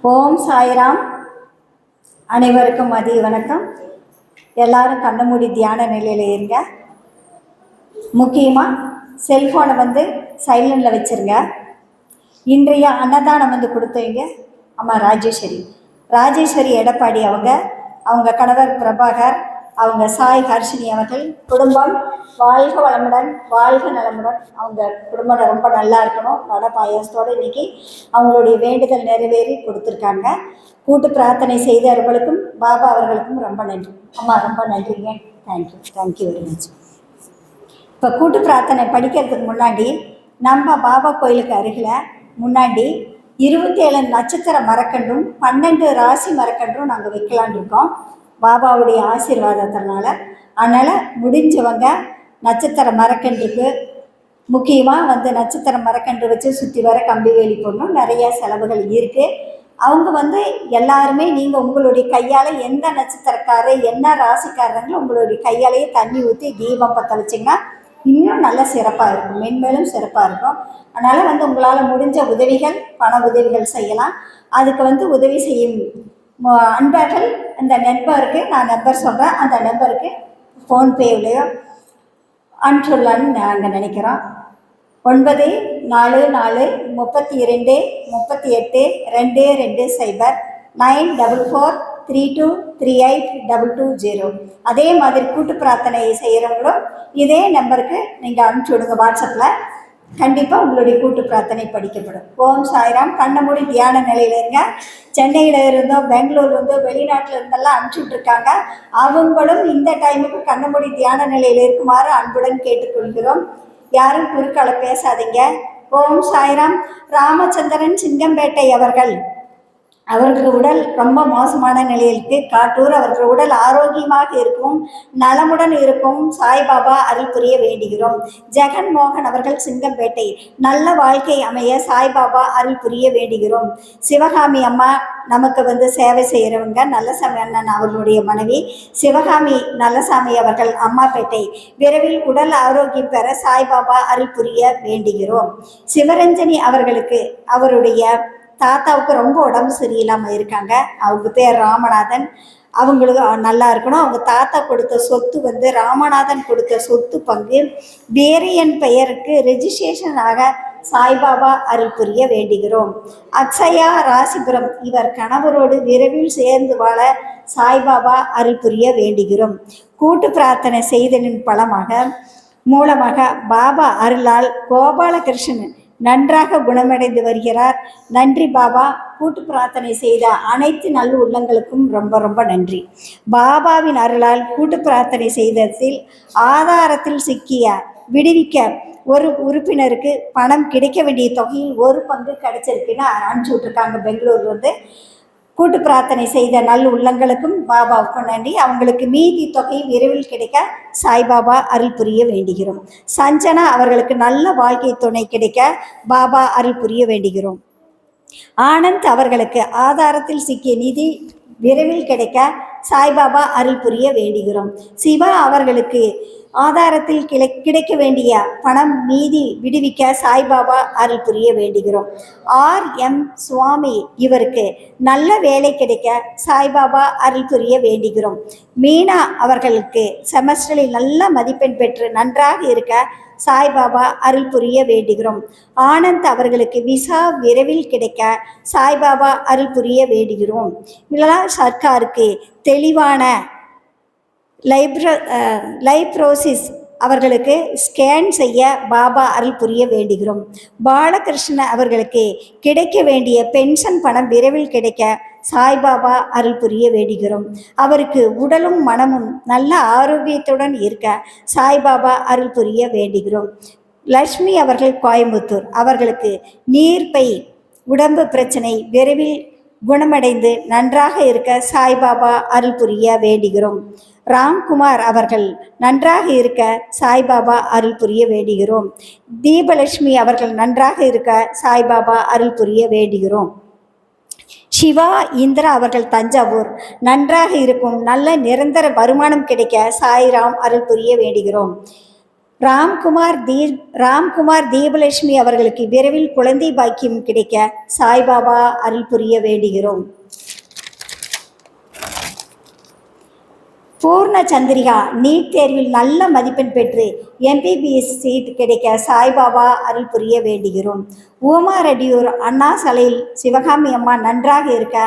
ஓம் சாய்ராம். அனைவருக்கும் மதிய வணக்கம். எல்லாரும் கண்ண மூடி தியான நிலையில் இருங்க. முக்கியமாக செல்ஃபோனை சைலண்டில் வச்சுருங்க. இன்றைய அன்னதானம் கொடுத்தவங்க அம்மா ராஜேஸ்வரி எடப்பாடி அவங்க கணவர் பிரபாகர், அவங்க சாய் ஹர்ஷினி அவர்கள். குடும்பம் வாழ்க வளமுடன், வாழ்க நலமுடன். அவங்க குடும்பம் ரொம்ப நல்லா இருக்கணும். வடை பாயாசத்தோடு இன்னைக்கு அவங்களுடைய வேண்டுதல் நிறைவேறி கொடுத்துருக்காங்க. கூட்டு பிரார்த்தனை செய்தவர்களுக்கும் பாபா அவர்களுக்கும் ரொம்ப நன்றி. அம்மா ரொம்ப நன்றிங்க. Thank you very much. இப்போ கூட்டு பிரார்த்தனை படிக்கிறதுக்கு முன்னாடி நம்ம பாபா கோயிலுக்கு அருகில் முன்னாடி 27 நட்சத்திர மரக்கன்றும் 12 ராசி மரக்கன்றும் நாங்கள் வைக்கலான் இருக்கோம், பாபாவுடைய ஆசீர்வாதத்தினால. அதனால் முடிஞ்சவங்க நட்சத்திர மரக்கன்றுக்கு முக்கியமாக நட்சத்திர மரக்கன்று வச்சு சுற்றி வர கம்பி வேலி போடணும். நிறைய செலவுகள் இருக்குது. அவங்க எல்லாருமே நீங்கள் உங்களுடைய கையால் எந்த நட்சத்திரக்காரர் என்ன ராசிக்காரங்களும் உங்களுடைய கையாலேயே தண்ணி ஊற்றி தீபம் பற்ற வச்சிங்கன்னா இன்னும் நல்ல சிறப்பாக இருக்கும், மென்மேலும் சிறப்பாக இருக்கும். அதனால் உங்களால் முடிஞ்ச உதவிகள், பண உதவிகள் செய்யலாம். அதுக்கு உதவி செய்யும் அன்பர்கள் இந்த நம்பருக்கு நான் நம்பர் சொல்கிறேன், அந்த நம்பருக்கு ஃபோன்பேவிலையோ அனுப்பிச்சுடலான்னு நாங்கள் நினைக்கிறோம். 9442382220 94432382220. அதே மாதிரி கூட்டு பிரார்த்தனை செய்கிறவங்களும் இதே நம்பருக்கு நீங்கள் அனுப்பிச்சி விடுங்க வாட்ஸ்அப்பில். கண்டிப்பாக உங்களுடைய கூட்டு பிரார்த்தனை படிக்கப்படும். ஓம் சாய்ராம். கண்ண மூடி தியான நிலையில் இருங்க. சென்னையில் இருந்தோ பெங்களூர் இருந்தோ வெளிநாட்டில் இருந்தெல்லாம் அனுப்பிச்சுட்ருக்காங்க. அவங்களும் இந்த டைமுக்கு கண்ண மூடி தியான நிலையில் இருக்குமாறு அன்புடன் கேட்டுக்கொள்கிறோம். யாரும் குறுக்கால பேசாதீங்க. ஓம் சாய்ராம். ராமச்சந்திரன் சிங்கம்பேட்டை அவர்கள் உடல் ரொம்ப மோசமான நிலையிற்கு காட்டூர். அவர்கள் உடல் ஆரோக்கியமாக இருக்கும், நலமுடன் இருக்கும் சாய்பாபா அருள் புரிய வேண்டுகிறோம். ஜெகன்மோகன் அவர்கள் சிங்கம்பேட்டை நல்ல வாழ்க்கை அமைய சாய்பாபா அருள் புரிய வேண்டுகிறோம். சிவகாமி அம்மா நமக்கு சேவை செய்கிறவங்க நல்லசாமி அண்ணன் அவர்களுடைய மனைவி சிவகாமி நல்லசாமி அவர்கள் அம்மாப்பேட்டை விரைவில் உடல் ஆரோக்கியம் பெற சாய்பாபா அருள் புரிய வேண்டுகிறோம். சிவரஞ்சனி அவர்களுக்கு அவருடைய தாத்தாவுக்கு ரொம்ப உடம்பு சரியில்லாமல் இருக்காங்க. அவங்க பேர் ராமநாதன். அவங்களுக்கு நல்லா இருக்கணும். அவங்க தாத்தா கொடுத்த சொத்து ராமநாதன் கொடுத்த சொத்து பங்கு வேறு என் பெயருக்கு ரெஜிஸ்ட்ரேஷன் ஆக சாய்பாபா அருள் புரிய வேண்டுகிறோம். அக்ஷயா ராசிபுரம் இவர் கணவரோடு விரைவில் சேர்ந்து வாழ சாய்பாபா அருள் புரிய வேண்டுகிறோம். கூட்டு பிரார்த்தனை செய்தலின் மூலமாக பாபா அருளால் கோபாலகிருஷ்ணன் நன்றாக குணமடைந்து வருகிறார். நன்றி பாபா. கூட்டு பிரார்த்தனை செய்த அனைத்து நல்ல உள்ளங்களுக்கும் ரொம்ப ரொம்ப நன்றி. பாபாவின் அருளால் கூட்டு பிரார்த்தனை செய்ததில் ஆதாரத்தில் சிக்கிய விடுவிக்க ஒரு உறுப்பினருக்கு பணம் கிடைக்க வேண்டிய தொகையில் ஒரு பங்கு கிடைச்சிருக்குன்னு அனுப்பிச்சி விட்ருக்காங்க பெங்களூர்லேருந்து. கூட்டு பிரார்த்தனை செய்த நல்ல உள்ளங்களுக்கும் பாபாவுக்கும் நன்றி. அவங்களுக்கு மீதி தொகை விரைவில் கிடைக்க சாய்பாபா அருள் புரிய வேண்டுகிறோம். சஞ்சனா அவர்களுக்கு நல்ல வாழ்க்கை துணை கிடைக்க பாபா அருள் புரிய வேண்டுகிறோம். ஆனந்த் அவர்களுக்கு ஆதாரத்தில் சிக்கிய நிதி விரைவில் கிடைக்க சாய்பாபா அருள் புரிய வேண்டுகிறோம். சிவா அவர்களுக்கு ஆதாரத்தில் கிடைக்க வேண்டிய பணம் மீதி விடுவிக்க சாய்பாபா அருள் புரிய வேண்டுகிறோம். RM சுவாமி இவருக்கு நல்ல வேலை கிடைக்க சாய்பாபா அருள் புரிய வேண்டுகிறோம். மீனா அவர்களுக்கு செமஸ்டரில் நல்ல மதிப்பெண் பெற்று நன்றாக இருக்க சாய்பாபா அருள் புரிய வேண்டுகிறோம். ஆனந்த் அவர்களுக்கு விசா விரைவில் கிடைக்க சாய்பாபா அருள் புரிய வேண்டுகிறோம். மிலா சர்க்காருக்கு தெளிவான லைப்ரோசிஸ் அவர்களுக்கு ஸ்கேன் செய்ய பாபா அருள் புரிய வேண்டுகிறோம். பாலகிருஷ்ணன் அவர்களுக்கு கிடைக்க வேண்டிய பென்ஷன் பணம் விரைவில் கிடைக்க சாய்பாபா அருள் புரிய வேண்டுகிறோம். அவருக்கு உடலும் மனமும் நல்ல ஆரோக்கியத்துடன் இருக்க சாய்பாபா அருள் புரிய வேண்டுகிறோம். லட்சுமி அவர்கள் கோயம்புத்தூர் அவர்களுக்கு நீர்ப்பை உடம்பு பிரச்சனை விரைவில் குணமடைந்து நன்றாக இருக்க சாய்பாபா அருள் புரிய வேண்டுகிறோம். ராம்குமார் அவர்கள் நன்றாக இருக்க சாய்பாபா அருள் புரிய வேண்டுகிறோம். தீபலட்சுமி அவர்கள் நன்றாக இருக்க சாய்பாபா அருள் புரிய வேண்டுகிறோம். சிவா இந்திரா அவர்கள் தஞ்சாவூர் நன்றாக இருக்கும், நல்ல நிரந்தர வருமானம் கிடைக்க சாய்ராம் அருள் புரிய வேண்டுகிறோம். ராம்குமார் தீபலட்சுமி அவர்களுக்கு விரைவில் குழந்தை பாக்கியம் கிடைக்க சாய்பாபா அருள் புரிய வேண்டுகிறோம். பூர்ண சந்திரிகா நீட் தேர்வில் நல்ல மதிப்பெண் பெற்று MBBS சீட் கிடைக்க சாய்பாபா அருள் புரிய வேண்டுகிறோம். உமா ரெட்டியூர் அண்ணா சாலையில் சிவகாமி அம்மா நன்றாக இருக்க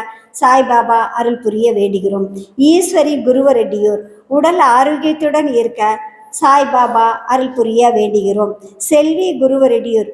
சாய்பாபா அருள் புரிய வேண்டுகிறோம். ஈஸ்வரி குருவ ரெட்டியூர் உடல் ஆரோக்கியத்துடன் இருக்க சாய்பாபா அருள் புரிய வேண்டுகிறோம். செல்வி குருவ ரெட்டியூர்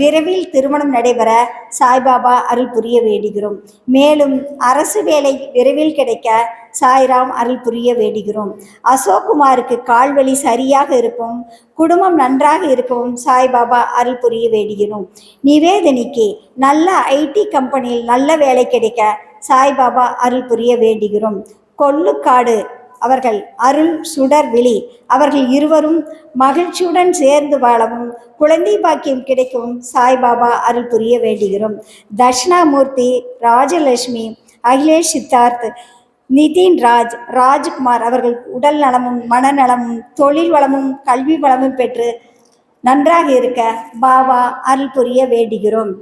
விரைவில் திருமணம் நடைபெற சாய்பாபா அருள் புரிய வேண்டுகிறோம். மேலும் அரசு வேலை விரைவில் கிடைக்க சாய்ராம் அருள் புரிய வேண்டுகிறோம். அசோக்குமாருக்கு கால்வலி சரியாக இருக்கும், குடும்பம் நன்றாக இருக்கவும் சாய்பாபா அருள் புரிய வேண்டுகிறோம். நிவேதனிக்கு நல்ல IT கம்பெனியில் நல்ல வேலை கிடைக்க சாய்பாபா அருள் புரிய வேண்டுகிறோம். கொள்ளுக்காடு அவர்கள் அருள் சுடர் விழி அவர்கள் இருவரும் மகிழ்ச்சியுடன் சேர்ந்து வாழவும் குழந்தை பாக்கியம் கிடைக்கவும் சாய்பாபா அருள் புரிய வேண்டுகிறோம். தட்சிணாமூர்த்தி, ராஜலட்சுமி, அகிலேஷ் சித்தார்த், நிதின் ராஜ்குமார் அவர்கள் உடல் நலமும் மனநலமும் தொழில் வளமும் கல்வி வளமும் பெற்று நன்றாக இருக்க பாபா அருள் புரிய வேண்டுகிறோம்.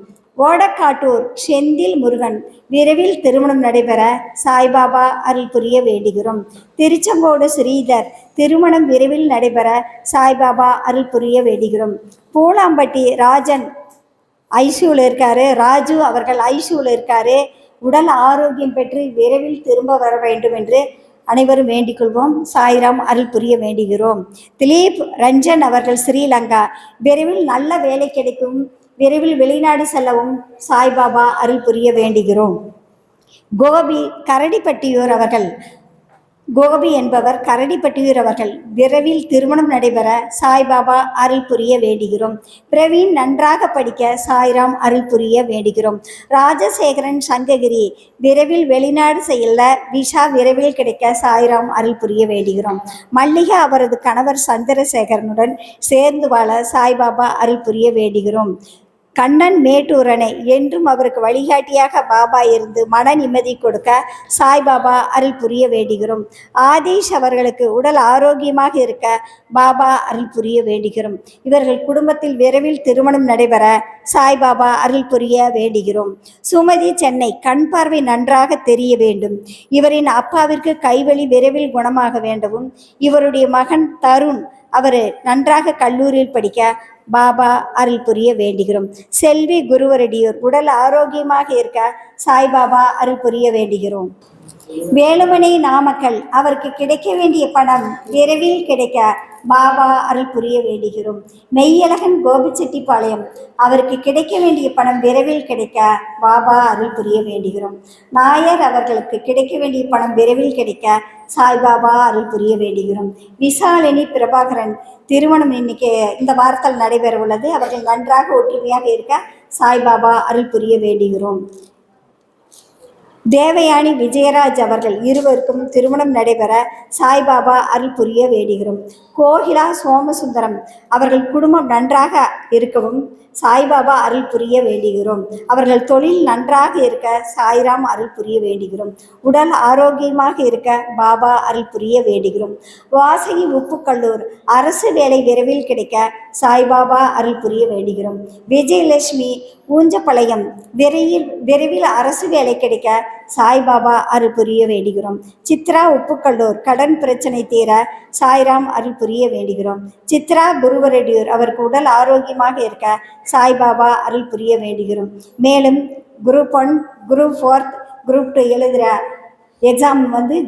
ஓடக்காட்டூர் செந்தில் முருகன் விரைவில் திருமணம் நடைபெற சாய்பாபா அருள் புரிய வேண்டுகிறோம். திருச்செங்கோடு ஸ்ரீதர் திருமணம் விரைவில் நடைபெற சாய்பாபா அருள் புரிய வேண்டுகிறோம். பூலாம்பட்டி ராஜன் ஐசியூவில் இருக்காரு, ராஜு அவர்கள் ஐசியூவில் இருக்காரு. உடல் ஆரோக்கியம் பெற்று விரைவில் திரும்ப வர வேண்டும் என்று அனைவரும் வேண்டிக் கொள்வோம். சாய்ராம் அருள் புரிய வேண்டுகிறோம். திலீப் ரஞ்சன் அவர்கள் ஸ்ரீலங்கா விரைவில் நல்ல வேலை கிடைக்கும், விரைவில் வெளிநாடு செல்லவும் சாய்பாபா அருள் புரிய வேண்டுகிறோம். கோபி என்பவர் கரடிப்பட்டியூர் அவர்கள் விரைவில் திருமணம் நடைபெற சாய்பாபா அருள் புரிய வேண்டுகிறோம். பிரவீன் நன்றாக படிக்க சாய்ராம் அருள் புரிய வேண்டுகிறோம். ராஜசேகரன் சங்ககிரி விரைவில் வெளிநாடு செல்ல விசா விரைவில் கிடைக்க சாய்ராம் அருள் புரிய வேண்டுகிறோம். மல்லிகா அவரது கணவர் சந்திரசேகரனுடன் சேர்ந்து வாழ சாய்பாபா அருள் புரிய வேண்டுகிறோம். கண்ணன் மேட்டூரனை என்றும் அவருக்கு வழிகாட்டியாக பாபா இருந்து மன நிம்மதி கொடுக்க சாய்பாபா அருள் புரிய வேண்டுகிறோம். ஆதீஷ் அவர்களுக்கு உடல் ஆரோக்கியமாக இருக்க பாபா அருள் புரிய வேண்டுகிறோம். இவர்கள் குடும்பத்தில் விரைவில் திருமணம் நடைபெற சாய்பாபா அருள் புரிய வேண்டுகிறோம். சுமதி சென்னை கண் பார்வை நன்றாக தெரிய வேண்டும், இவரின் அப்பாவிற்கு கைவலி விரைவில் குணமாக வேண்டவும், இவருடைய மகன் தருண் அவர் நன்றாக கல்லூரியில் படிக்க பாபா அருள் புரிய வேண்டுகிறோம். செல்வி குருவரெட்டியூர் உடல் ஆரோக்கியமாக இருக்க சாய்பாபா அருள் புரிய வேண்டுகிறோம். வேலுமணி நாமக்கல் அவருக்கு கிடைக்க வேண்டிய பணம் விரைவில் கிடைக்க பாபா அருள் புரிய வேண்டுகிறோம். மெய்யழகன் கோபிச்செட்டிப்பாளையம் அவருக்கு கிடைக்க வேண்டிய பணம் விரைவில் கிடைக்க பாபா அருள் புரிய வேண்டுகிறோம். நாயர் அவர்களுக்கு கிடைக்க வேண்டிய பணம் விரைவில் கிடைக்க சாய்பாபா அருள் புரிய வேண்டுகிறோம். விசாலினி பிரபாகரன் திருமணம் இன்னைக்கு இந்த வாரத்தில் நடைபெற உள்ளது, அவர்கள் நன்றாக ஒற்றுமையாக இருக்க சாய்பாபா அருள் புரிய வேண்டுகிறோம். தேவயானி விஜயராஜ் அவர்கள் இருவருக்கும் திருமணம் நடைபெற சாய்பாபா அருள் புரிய வேண்டுகிறோம். கோகிலா சோமசுந்தரம் அவர்கள் குடும்பம் நன்றாக இருக்கவும் சாய்பாபா அருள் புரிய வேண்டுகிறோம். அவர்கள் தொழில் நன்றாக இருக்க சாய்ராம் அருள் புரிய வேண்டுகிறோம். உடல் ஆரோக்கியமாக இருக்க பாபா அருள் புரிய வேண்டுகிறோம். வாசகி உப்புக்கல்லூர் அரசு வேலை விரைவில் கிடைக்க சாய்பாபா அருள் புரிய வேண்டுகிறோம். விஜயலட்சுமி ஊஞ்சப்பாளையம் விரைவில் அரசு வேலை கிடைக்க சாய்பாபா அருள் புரிய வேண்டுகிறோம். சித்ரா உப்புக்கல்லூர் கடன் பிரச்சனை தீர சாய்ராம் அருள் புரிய வேண்டுகிறோம். சித்ரா குருவரெட்டியூர் அவருக்கு உடல் ஆரோக்கியமாக இருக்க சாய்பாபா அருள் புரிய வேண்டுகிறோம். மேலும் குரூப் 1, குரூப் 4, குரூப் 2 எழுதுகிற எக்ஸாம்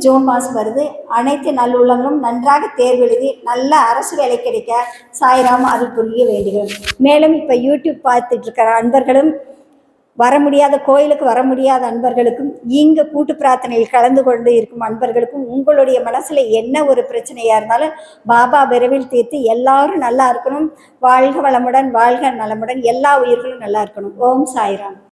ஜூன் மாதம் வருது. அனைத்து நல்லுள்ளங்களும் நன்றாக தேர்வு எழுதி நல்ல அரசு வேலை கிடைக்க சாய்ராம் அருள் புரிய வேண்டுகிறோம். மேலும் இப்போ யூடியூப் பார்த்துட்டு இருக்கிற அன்பர்களும் வர முடியாத கோயிலுக்கு வர முடியாத அன்பர்களுக்கும் இங்கே கூட்டு பிரார்த்தனையில் கலந்து கொண்டு இருக்கும் அன்பர்களுக்கும் உங்களுடைய மனசில் என்ன ஒரு பிரச்சனையாக இருந்தாலும் பாபா விரைவில் தீர்த்து எல்லாரும் நல்லா இருக்கணும். வாழ்க வளமுடன், வாழ்க நலமுடன், எல்லா உயிர்களும் நல்லா இருக்கணும். ஓம் சாய்ராம்.